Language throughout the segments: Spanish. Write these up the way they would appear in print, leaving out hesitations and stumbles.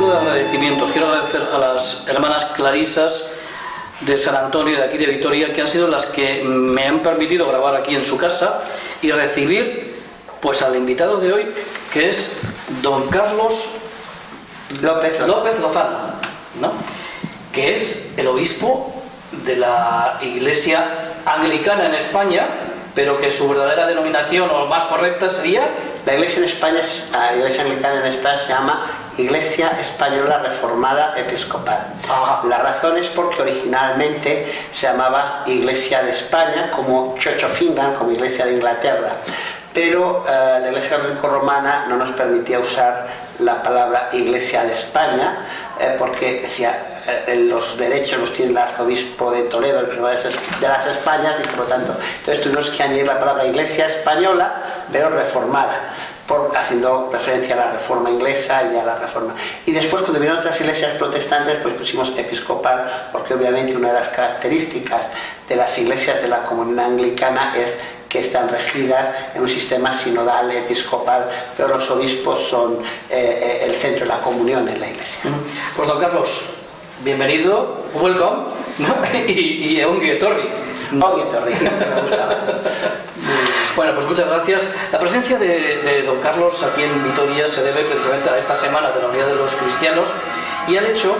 título de agradecimientos, quiero agradecer a las hermanas clarisas de San Antonio, de aquí de Vitoria, que han sido las que me han permitido grabar aquí en su casa y recibir pues al invitado de hoy, que es don Carlos López Lozano, ¿no? Que es el obispo de la Iglesia Anglicana en España, pero que su verdadera denominación o más correcta sería... La Iglesia en España, la Iglesia Anglicana en España se llama Iglesia Española Reformada Episcopal. Ajá. La razón es porque originalmente se llamaba Iglesia de España, como Church of England, como Iglesia de Inglaterra. Pero la Iglesia Católico-Romana no nos permitía usar la palabra Iglesia de España, porque decía los derechos los tiene el arzobispo de Toledo, el primero de las Españas, y por lo tanto, entonces tuvimos que añadir la palabra Iglesia Española, pero reformada, haciendo referencia a la reforma inglesa y a la reforma. Y después, cuando vinieron otras iglesias protestantes, pues pusimos episcopal, porque obviamente una de las características de las iglesias de la comunión anglicana es que están regidas en un sistema sinodal episcopal, pero los obispos son el centro de la comunión en la iglesia. Pues don Carlos, bienvenido, welcome, ¿no? y ongi etorri. Ongi etorri, me gustaba. Bueno, pues muchas gracias. La presencia de don Carlos aquí en Vitoria se debe precisamente a esta Semana de la Unidad de los Cristianos y al hecho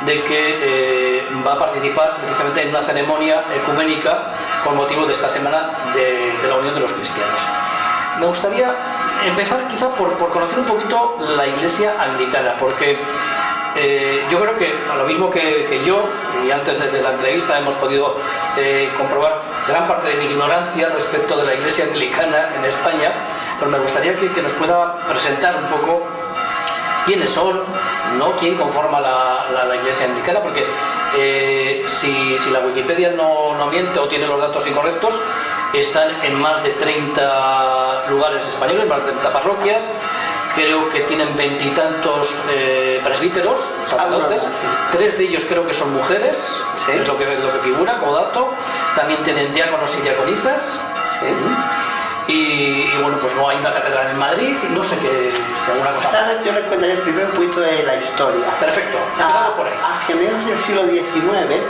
de que va a participar precisamente en una ceremonia ecuménica con motivo de esta Semana de la Unión de los Cristianos. Me gustaría empezar quizá por conocer un poquito la Iglesia Anglicana, porque yo creo que a lo mismo que yo, y antes de la entrevista hemos podido comprobar gran parte de mi ignorancia respecto de la Iglesia Anglicana en España, pues me gustaría que nos pueda presentar un poco quiénes son, ¿no? Quién conforma la Iglesia Anglicana, porque si la Wikipedia no miente o tiene los datos incorrectos, están en más de 30 lugares españoles, más de 30 parroquias. Creo que tienen 20 y tantos presbíteros, sacerdotes. 3 de ellos creo que son mujeres, sí. Es lo que figura como dato. También tienen diáconos y diaconisas. Sí. Y bueno, pues no hay una catedral en Madrid y no sé qué, si alguna cosa más. Yo le contaré primero un poquito de la historia. Perfecto, vamos por ahí. Hacia mediados del siglo XIX,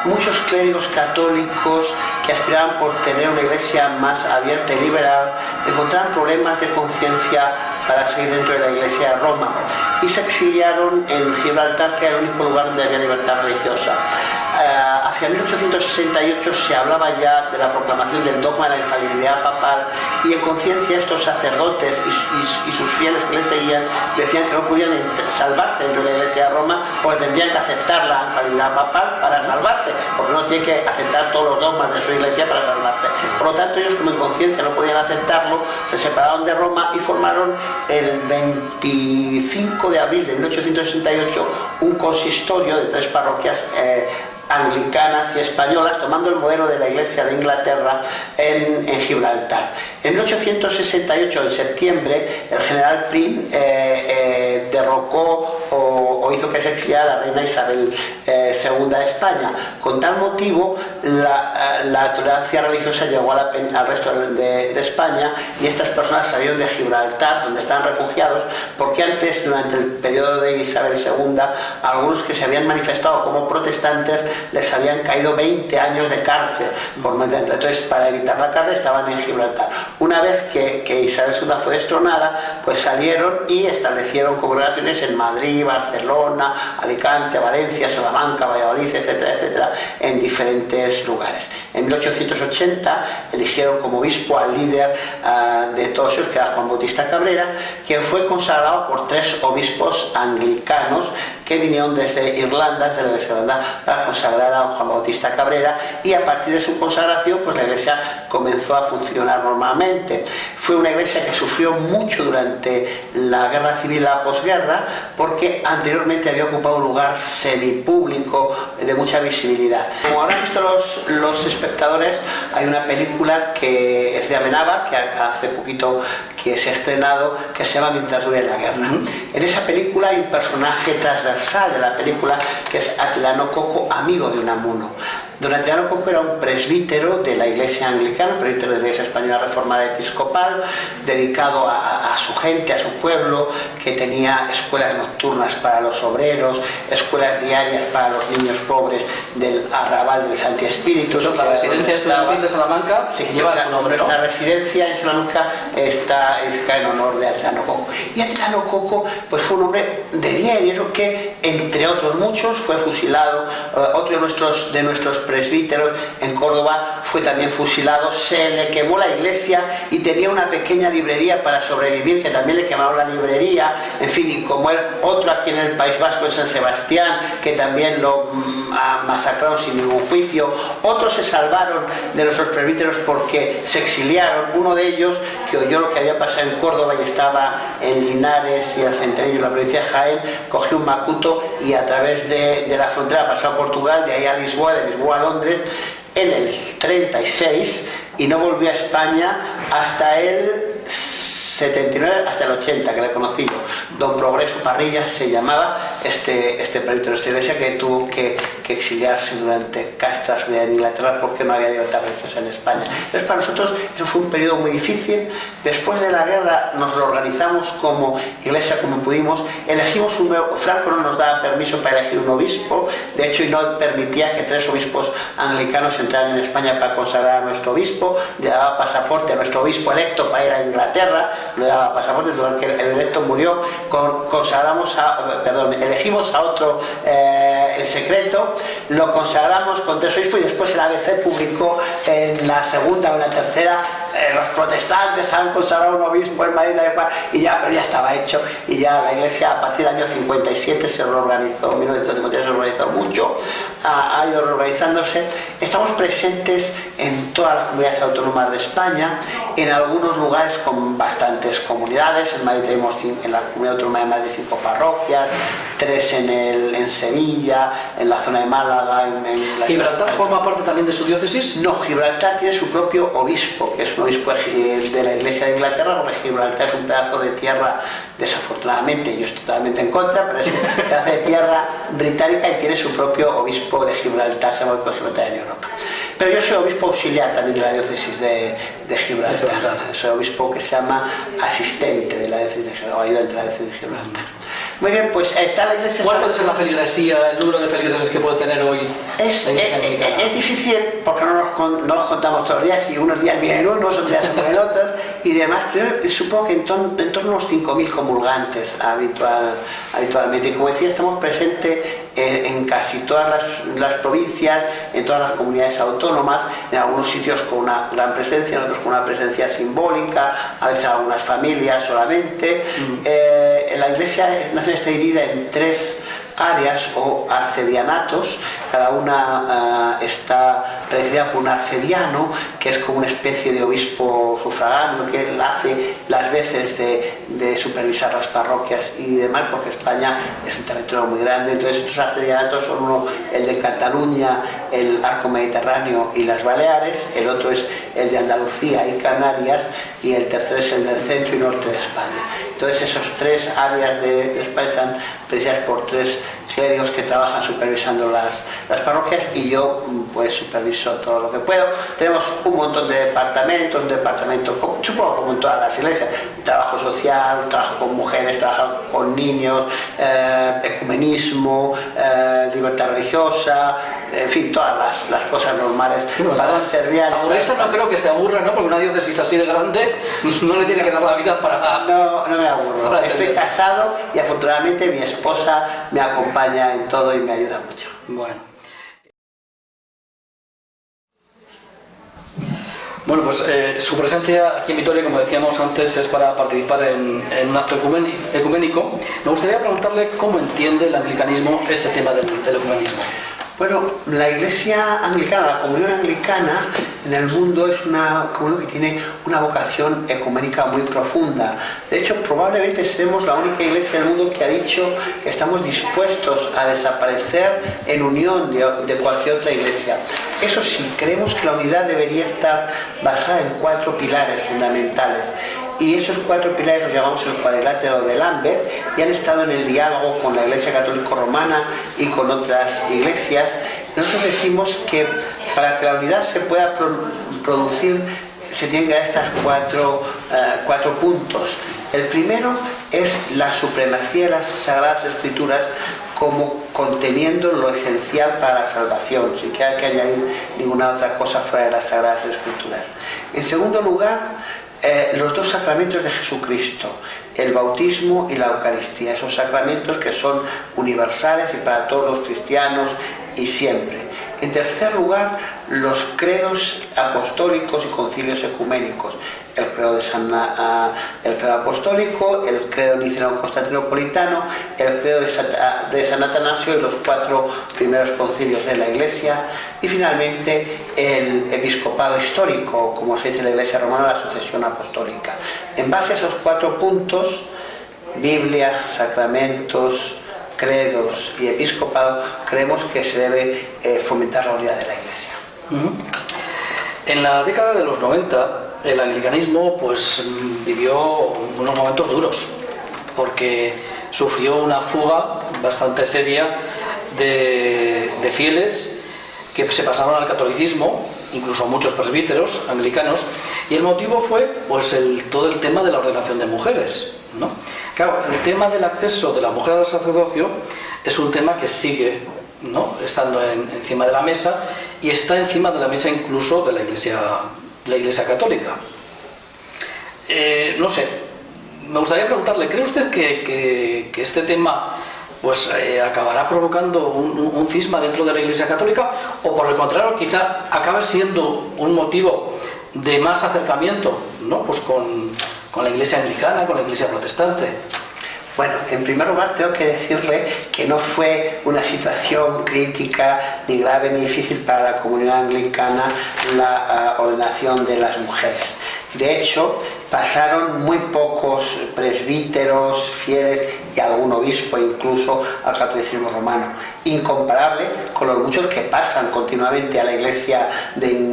muchos clérigos católicos que aspiraban por tener una iglesia más abierta y liberal encontraban problemas de conciencia para seguir dentro de la iglesia de Roma y se exiliaron en Gibraltar, que era el único lugar donde había libertad religiosa. Hacia 1868 se hablaba ya de la proclamación del dogma de la infalibilidad papal y en conciencia estos sacerdotes y sus fieles que les seguían decían que no podían salvarse dentro de la iglesia de Roma porque tendrían que aceptar la infalibilidad papal para salvarse, porque no tienen que aceptar todos los dogmas de su iglesia para salvarse. Por lo tanto, ellos, como en conciencia no podían aceptarlo, se separaron de Roma y formaron el 25 de abril de 1868 un consistorio de 3 parroquias anglicanas y españolas, tomando el modelo de la Iglesia de Inglaterra en Gibraltar. En 1868, en septiembre, el general Prim derrocó o hizo que se exiliara la reina Isabel II de España. Con tal motivo, la tolerancia religiosa llegó al resto de España y estas personas salieron de Gibraltar, donde estaban refugiados, porque antes, durante el periodo de Isabel II, algunos que se habían manifestado como protestantes les habían caído 20 años de cárcel por meterlo. Entonces, para evitar la cárcel, estaban en Gibraltar. Una vez que Isabel II fue destronada, pues salieron y establecieron congregaciones en Madrid, Barcelona, Alicante, Valencia, Salamanca, Valladolid, etcétera, etcétera, en diferentes lugares. En 1880 eligieron como obispo al líder de todos ellos, que era Juan Bautista Cabrera, quien fue consagrado por 3 obispos anglicanos que vinieron desde Irlanda, desde la Iglesia de Irlanda, para consagrar a Juan Bautista Cabrera, y a partir de su consagración, pues la Iglesia comenzó a funcionar normalmente. Fue una iglesia que sufrió mucho durante la guerra civil, la posguerra, porque anteriormente había ocupado un lugar semipúblico de mucha visibilidad. Como habrán visto los espectadores, hay una película que es de Amenábar, que hace poquito que se ha estrenado, que se llama Mientras dure la guerra. En esa película hay un personaje transversal de la película que es Atilano Coco, amigo de Unamuno. Don Adriano Coco era un presbítero de la Iglesia Anglicana, presbítero de la Iglesia Española Reformada Episcopal, dedicado a su gente, a su pueblo, que tenía escuelas nocturnas para los obreros, escuelas diarias para los niños pobres del arrabal del Santi Espíritu. La residencia estudiantil de Salamanca lleva su nombre, ¿no? Nuestra residencia en Salamanca está en honor de Adriano Coco. Y Adriano Coco pues fue un hombre de bien, y eso que, entre otros muchos, fue fusilado. Otro de nuestros presbíteros en Córdoba fue también fusilado. Se le quemó la iglesia y tenía una pequeña librería para sobrevivir, que también le quemaron la librería. En fin, y como él, otro aquí en el País Vasco, en San Sebastián, que también lo masacraron sin ningún juicio. Otros se salvaron de nuestros presbíteros porque se exiliaron. Uno de ellos, que oyó lo que había pasado en Córdoba y estaba en Linares y el Centenillo, en la provincia de Jaén, cogió un macuto y a través de la frontera pasó a Portugal, de ahí a Lisboa, de Lisboa a Londres, en el 36, y no volvió a España hasta el 79, hasta el 80, que le conocí yo. Don Progreso Parrilla se llamaba este presbítero de esta iglesia, que tuvo que exiliarse durante casi toda su vida en Inglaterra porque no había libertad religiosa en España. Entonces, para nosotros eso fue un periodo muy difícil. Después de la guerra nos lo organizamos como iglesia como pudimos. Elegimos un nuevo... Franco no nos daba permiso para elegir un obispo, de hecho, y no permitía que 3 obispos anglicanos entraran en España para consagrar a nuestro obispo. Le daba pasaporte a nuestro obispo electo para ir a Inglaterra, le daba pasaporte, que el electo murió. Elegimos a otro en secreto, lo consagramos con 3 obispos, y después el ABC publicó en la segunda o en la tercera: los protestantes han consagrado un obispo en Madrid, y ya, pero ya estaba hecho, y ya la iglesia a partir del año 57 se reorganizó, 1953 se reorganizó mucho, ha ido reorganizándose. Estamos presentes en todas las comunidades autónomas de España, en algunos lugares con bastantes comunidades. En Madrid tenemos, en la comunidad autónoma de Madrid, 5 parroquias, 3 en Sevilla, en la zona de Málaga, en la ¿Gibraltar forma parte también de su diócesis? No, Gibraltar tiene su propio obispo, que es un obispo de la Iglesia de Inglaterra, porque Gibraltar es un pedazo de tierra, desafortunadamente, yo estoy totalmente en contra, pero es un pedazo de tierra británica y tiene su propio obispo de Gibraltar, se llama obispo de Gibraltar en Europa. Pero yo soy obispo auxiliar también de la diócesis de Gibraltar. Soy obispo que se llama asistente de la diócesis de Gibraltar, o ayudante de la diócesis de Gibraltar. Muy bien, pues está la iglesia... ¿Cuál puede ser la feligresía, el número de feligreses que puede tener hoy? Es difícil porque no nos contamos todos los días, y unos días vienen unos, otros días vienen otros y demás. Yo supongo que en torno a unos 5.000 comulgantes habitualmente. Y como decía, estamos presentes en casi todas las provincias, en todas las comunidades autónomas, en algunos sitios con una gran presencia, en otros con una presencia simbólica, a veces algunas familias solamente. La iglesia nacional está dividida en 3 áreas o arcedianatos. Cada una está presidida por un arcediano, que es como una especie de obispo sufragáneo, que hace las veces de supervisar las parroquias y demás, porque España es un territorio muy grande. Entonces estos arcedianatos son uno, el de Cataluña, el arco mediterráneo y las Baleares; el otro es el de Andalucía y Canarias; y el tercero es el del centro y norte de España. Entonces esos 3 áreas de España están presididas por 3 clérigos que trabajan supervisando las parroquias, y yo pues superviso todo lo que puedo. Tenemos un montón de departamentos, supongo como en todas las iglesias: trabajo social, trabajo con mujeres, trabajo con niños, ecumenismo, libertad religiosa, en fin, todas las cosas normales para servir a... Aburrirse no creo que se aburra, ¿no? Porque una diócesis así de grande no le tiene que dar la vida para... No me aburro. Estoy casado y afortunadamente mi esposa me acompaña en todo y me ayuda mucho. Bueno, pues su presencia aquí en Vitoria, como decíamos antes, es para participar en un acto ecuménico. Me gustaría preguntarle cómo entiende el anglicanismo este tema del ecumenismo. Bueno, la iglesia anglicana, la comunión anglicana en el mundo es una comunión que tiene una vocación ecuménica muy profunda. De hecho, probablemente seremos la única iglesia del mundo que ha dicho que estamos dispuestos a desaparecer en unión de cualquier otra iglesia. Eso sí, creemos que la unidad debería estar basada en 4 pilares fundamentales. Y esos 4 pilares los llamamos el cuadrilátero de Lambeth, y han estado en el diálogo con la Iglesia Católica Romana y con otras iglesias. Nosotros decimos que para que la unidad se pueda producir se tienen que dar estas cuatro puntos. El primero es la supremacía de las Sagradas Escrituras como conteniendo lo esencial para la salvación, sin que haya que añadir ninguna otra cosa fuera de las Sagradas Escrituras. En segundo lugar, los dos sacramentos de Jesucristo, el bautismo y la Eucaristía, esos sacramentos que son universales y para todos los cristianos y siempre. En tercer lugar, los credos apostólicos y concilios ecuménicos, el credo apostólico, el credo niceno-constantinopolitano, el credo de San Atanasio y los 4 primeros concilios de la Iglesia, y finalmente el episcopado histórico, como se dice en la Iglesia romana, la sucesión apostólica. En base a esos 4 puntos, Biblia, sacramentos, credos y episcopado, creemos que se debe fomentar la unidad de la Iglesia. En la década de los 90, el anglicanismo pues vivió unos momentos duros, porque sufrió una fuga bastante seria de fieles que se pasaron al catolicismo, incluso muchos presbíteros anglicanos, y el motivo fue pues todo el tema de la ordenación de mujeres, ¿no? Claro, el tema del acceso de la mujer al sacerdocio es un tema que sigue, ¿no?, estando encima de la mesa, y está encima de la mesa incluso de la Iglesia Católica. No sé, me gustaría preguntarle, ¿cree usted que este tema pues acabará provocando un cisma dentro de la Iglesia Católica, o por el contrario quizá acabe siendo un motivo de más acercamiento, ¿no?, pues con la Iglesia anglicana, con la Iglesia protestante? Bueno, en primer lugar tengo que decirle que no fue una situación crítica, ni grave, ni difícil para la comunidad anglicana la ordenación de las mujeres. De hecho, pasaron muy pocos presbíteros fieles y algún obispo incluso al catolicismo romano, incomparable con los muchos que pasan continuamente a la Iglesia,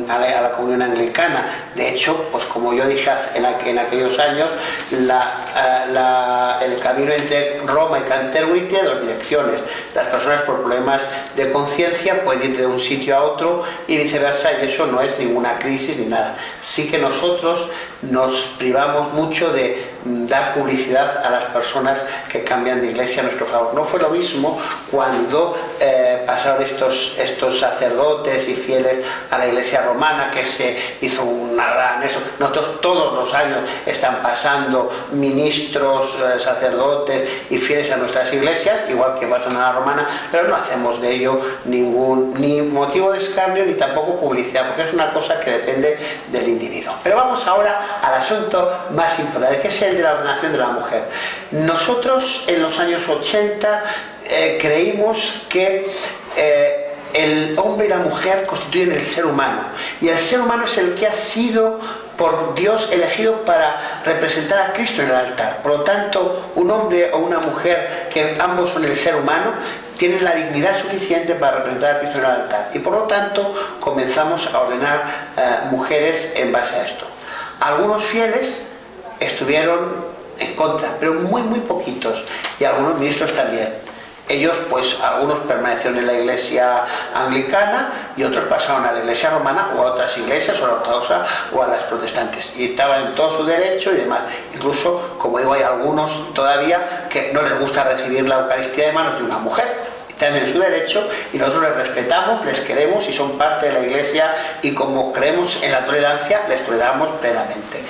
a la comunión anglicana. De hecho, pues como yo dije en aquellos años, el camino entre Roma y Canterbury tiene 2 direcciones. Las personas por problemas de conciencia pueden ir de un sitio a otro y viceversa, y eso no es ninguna crisis ni nada. Sí que nosotros nos privamos mucho de dar publicidad a las personas que cambian de iglesia a nuestro favor. No fue lo mismo cuando pasaron estos sacerdotes y fieles a la Iglesia romana, que se hizo una gran... Nosotros todos los años están pasando ministros, sacerdotes y fieles a nuestras iglesias, igual que pasan a la romana, pero no hacemos de ello ni motivo de escarnio ni tampoco publicidad, porque es una cosa que depende del individuo. Pero vamos ahora al asunto más importante, que es el de la ordenación de la mujer. Nosotros en los años 80 creímos que el hombre y la mujer constituyen el ser humano, y el ser humano es el que ha sido por Dios elegido para representar a Cristo en el altar. Por lo tanto, un hombre o una mujer, que ambos son el ser humano, tienen la dignidad suficiente para representar a Cristo en el altar, y por lo tanto comenzamos a ordenar mujeres en base a esto. Algunos fieles estuvieron en contra, pero muy poquitos, y algunos ministros también. Ellos, pues, algunos permanecieron en la Iglesia anglicana y otros pasaron a la Iglesia romana o a otras iglesias, o a la ortodoxa o a las protestantes, y estaban en todo su derecho y demás. Incluso, como digo, hay algunos todavía que no les gusta recibir la Eucaristía de manos de una mujer. Están en su derecho y nosotros les respetamos, les queremos y son parte de la Iglesia, y como creemos en la tolerancia, les toleramos plenamente.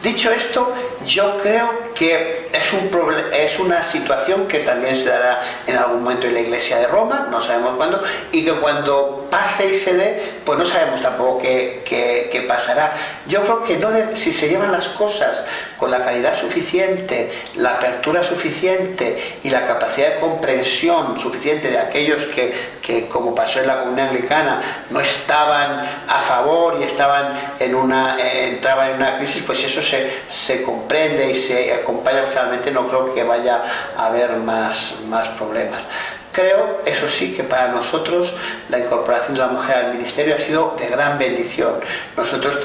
Dicho esto, yo creo que es una situación que también se dará en algún momento en la Iglesia de Roma, no sabemos cuándo, y que cuando pase y se dé, pues no sabemos tampoco qué pasará. Yo creo que si se llevan las cosas con la calidad suficiente, la apertura suficiente y la capacidad de comprensión suficiente de aquellos que como pasó en la comunidad anglicana, no estaban a favor y entraban en una crisis, pues eso se comprende y se acompaña. Realmente no creo que vaya a haber más problemas. Creo, eso sí, que para nosotros la incorporación de la mujer al ministerio ha sido de gran bendición. Nosotros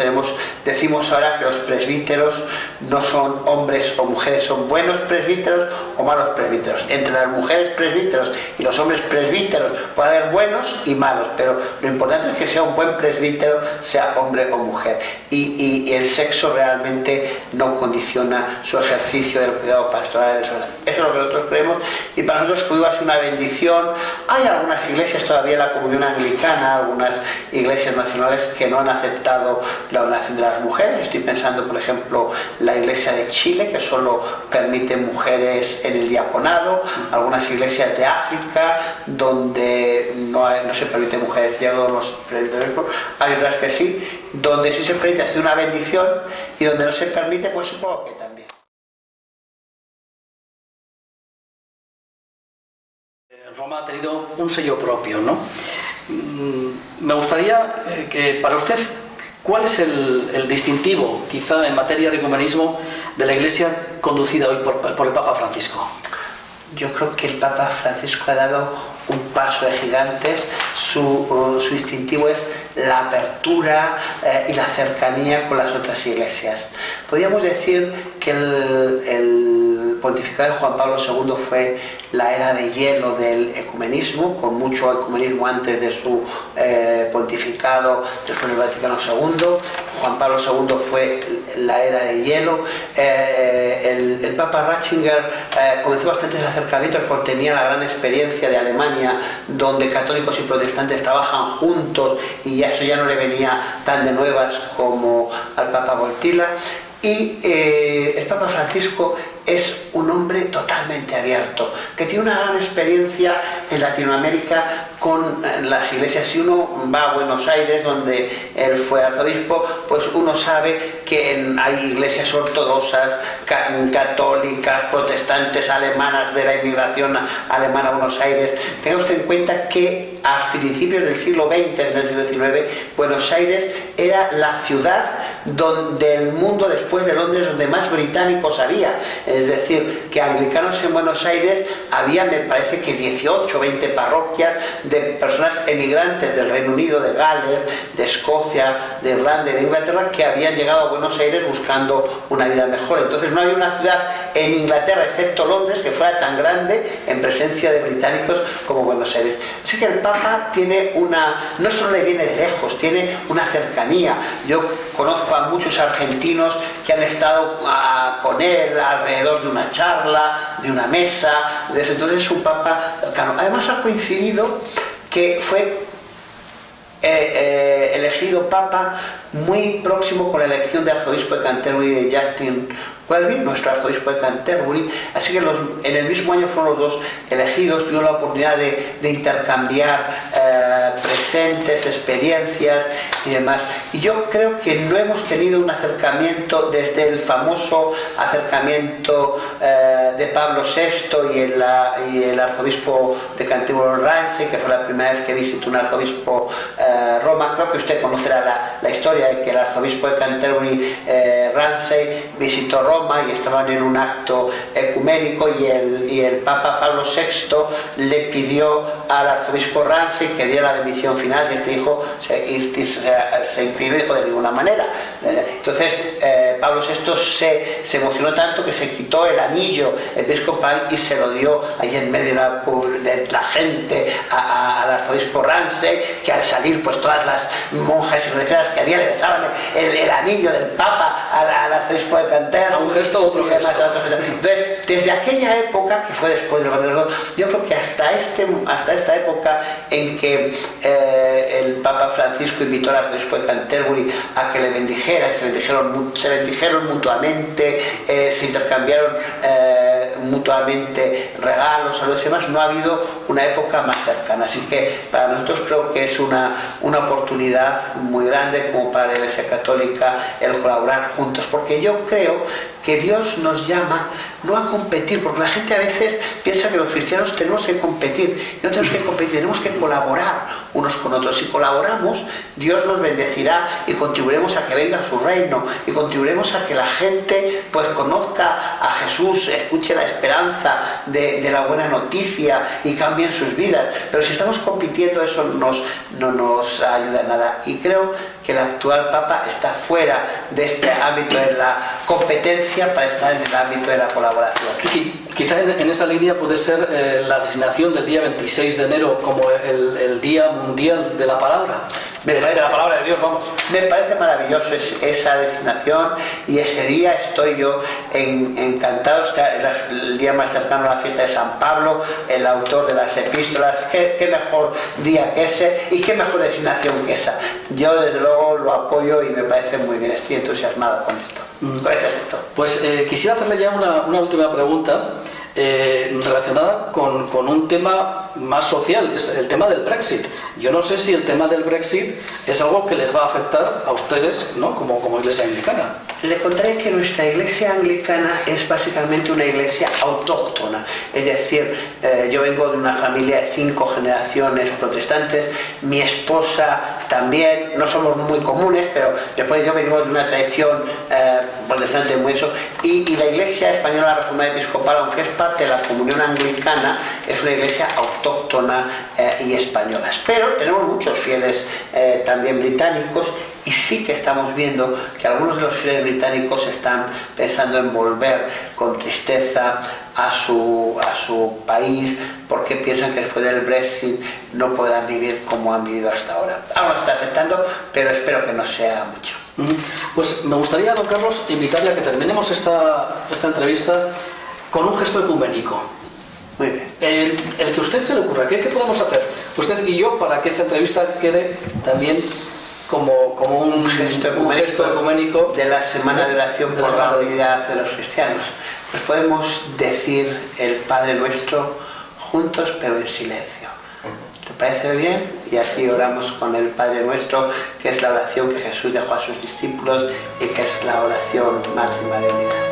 decimos ahora que los presbíteros no son hombres o mujeres, son buenos presbíteros o malos presbíteros. Entre las mujeres presbíteros y los hombres presbíteros puede haber buenos y malos, pero lo importante es que sea un buen presbítero, sea hombre o mujer. Y el sexo realmente no condiciona su ejercicio del cuidado pastoral. Eso es lo que nosotros creemos, y para nosotros que ha sido una bendición. Hay algunas iglesias todavía en la comunión anglicana, algunas iglesias nacionales que no han aceptado la ordenación de las mujeres. Estoy pensando, por ejemplo, la iglesia de Chile, que solo permite mujeres en el diaconado, algunas iglesias de África donde no se permite mujeres, ya todos los presbíteros, hay otras que sí, donde sí se permite, ha sido una bendición, y donde no se permite, pues supongo que también. Roma ha tenido un sello propio, ¿no? Me gustaría que para usted, ¿cuál es el distintivo, quizá en materia de ecumenismo, de la Iglesia conducida hoy por el Papa Francisco? Yo creo que el Papa Francisco ha dado un paso de gigantes. Su distintivo es la apertura y la cercanía con las otras iglesias. Podríamos decir que el pontificado de Juan Pablo II fue la era de hielo del ecumenismo, con mucho ecumenismo antes de su pontificado después del Vaticano II. Juan Pablo II fue la era de hielo. El Papa Ratzinger comenzó bastantes acercamientos porque tenía la gran experiencia de Alemania, donde católicos y protestantes trabajan juntos, y eso ya no le venía tan de nuevas como al Papa Wojtyła. Y el Papa Francisco es un hombre totalmente abierto, que tiene una gran experiencia en Latinoamérica con las iglesias. Si uno va a Buenos Aires, donde él fue arzobispo, pues uno sabe que hay iglesias ortodoxas, católicas, protestantes, alemanas, de la inmigración alemana a Buenos Aires. Tenga usted en cuenta que a principios del siglo XX, en el siglo XIX, Buenos Aires era la ciudad del mundo, después de Londres, donde más británicos había. Es decir, que anglicanos en Buenos Aires había, me parece que 18 o 20 parroquias de personas emigrantes del Reino Unido, de Gales, de Escocia, de Irlanda y de Inglaterra, que habían llegado a Buenos Aires buscando una vida mejor. Entonces no había una ciudad en Inglaterra, excepto Londres, que fuera tan grande en presencia de británicos como Buenos Aires. Así que el Papa tiene no solo le viene de lejos, tiene una cercanía. Yo conozco a muchos argentinos que han estado con él alrededor de una charla, de una mesa. Desde entonces es un Papa cercano. Además ha coincidido que fue elegido Papa muy próximo con la elección de arzobispo de Canterbury de Justin Welby, nuestro arzobispo de Canterbury. Así que en el mismo año fueron los dos elegidos. Tuvieron la oportunidad de intercambiar presentes, experiencias y demás. Y yo creo que no hemos tenido un acercamiento desde el famoso acercamiento de Pablo VI y el arzobispo de Canterbury Ramsay, que fue la primera vez que visitó un arzobispo Roma. Creo que usted conocerá la historia de que el arzobispo de Canterbury Ramsay visitó Roma y estaban en un acto ecuménico, y el Papa Pablo VI le pidió al arzobispo Ramsay que diera la bendición final, y este hijo se inclinó y dijo: de ninguna manera. Entonces Pablo VI se emocionó tanto que se quitó el anillo episcopal y se lo dio ahí en medio de la gente al arzobispo Ramsay, que al salir pues todas las monjas y religiosas que había le besaban el anillo del Papa al arzobispo de Canterbury. Un gesto, otro gesto. Entonces, desde aquella época, que fue después del Vaticano II, yo creo que hasta esta época en que el Papa Francisco invitó al arzobispo de Canterbury a que le bendijera, se bendijeron mutuamente, se intercambiaron mutuamente regalos, algo así más. No ha habido una época más cercana. Así que para nosotros creo que es una oportunidad muy grande, como para la Iglesia Católica, el colaborar juntos, porque yo creo que Dios nos llama no a competir, porque la gente a veces piensa que los cristianos tenemos que competir. No tenemos que competir, tenemos que colaborar unos con otros. Si colaboramos, Dios nos bendecirá y contribuiremos a que venga su reino, y contribuiremos a que la gente pues conozca a Jesús, escuche la esperanza de la buena noticia y cambien sus vidas. Pero si estamos compitiendo, eso no nos ayuda en nada. Y creo que el actual Papa está fuera de este ámbito de la competencia para estar en el ámbito de la colaboración. Quizá en esa línea puede ser la designación del día 26 de enero como el Día Mundial de la Palabra. De la palabra de Dios, vamos. Me parece maravilloso esa designación, y ese día estoy yo encantado. El día más cercano a la fiesta de San Pablo, el autor de las epístolas. Qué mejor día que ese y qué mejor designación que esa. Yo desde luego lo apoyo y me parece muy bien. Estoy entusiasmado con esto. Con este gesto. Pues quisiera hacerle ya una última pregunta relacionada con un tema más social, es el tema del Brexit. Yo no sé si el tema del Brexit es algo que les va a afectar a ustedes, ¿no? como Iglesia Anglicana. Le contaré que nuestra Iglesia Anglicana es básicamente una iglesia autóctona, es decir, yo vengo de una familia de 5 generaciones protestantes, mi esposa también, no somos muy comunes, pero después yo vengo de una tradición protestante muy eso, y la Iglesia Española Reformada Episcopal, aunque es parte de la comunión anglicana, es una iglesia autóctona y española. Pero tenemos muchos fieles también británicos, y sí que estamos viendo que algunos de los fieles británicos están pensando en volver con tristeza a su país, porque piensan que después del Brexit no podrán vivir como han vivido hasta ahora. Ahora nos está afectando, pero espero que no sea mucho. Pues me gustaría, don Carlos, invitarle a que terminemos esta entrevista con un gesto ecuménico. Muy bien. El que a usted se le ocurra. ¿Qué podemos hacer usted y yo para que esta entrevista quede también como un gesto ecuménico de la Semana de Oración por la unidad de los cristianos? Pues podemos decir el Padre Nuestro juntos pero en silencio. ¿Te parece bien? Y así oramos con el Padre Nuestro, que es la oración que Jesús dejó a sus discípulos y que es la oración máxima de unidad.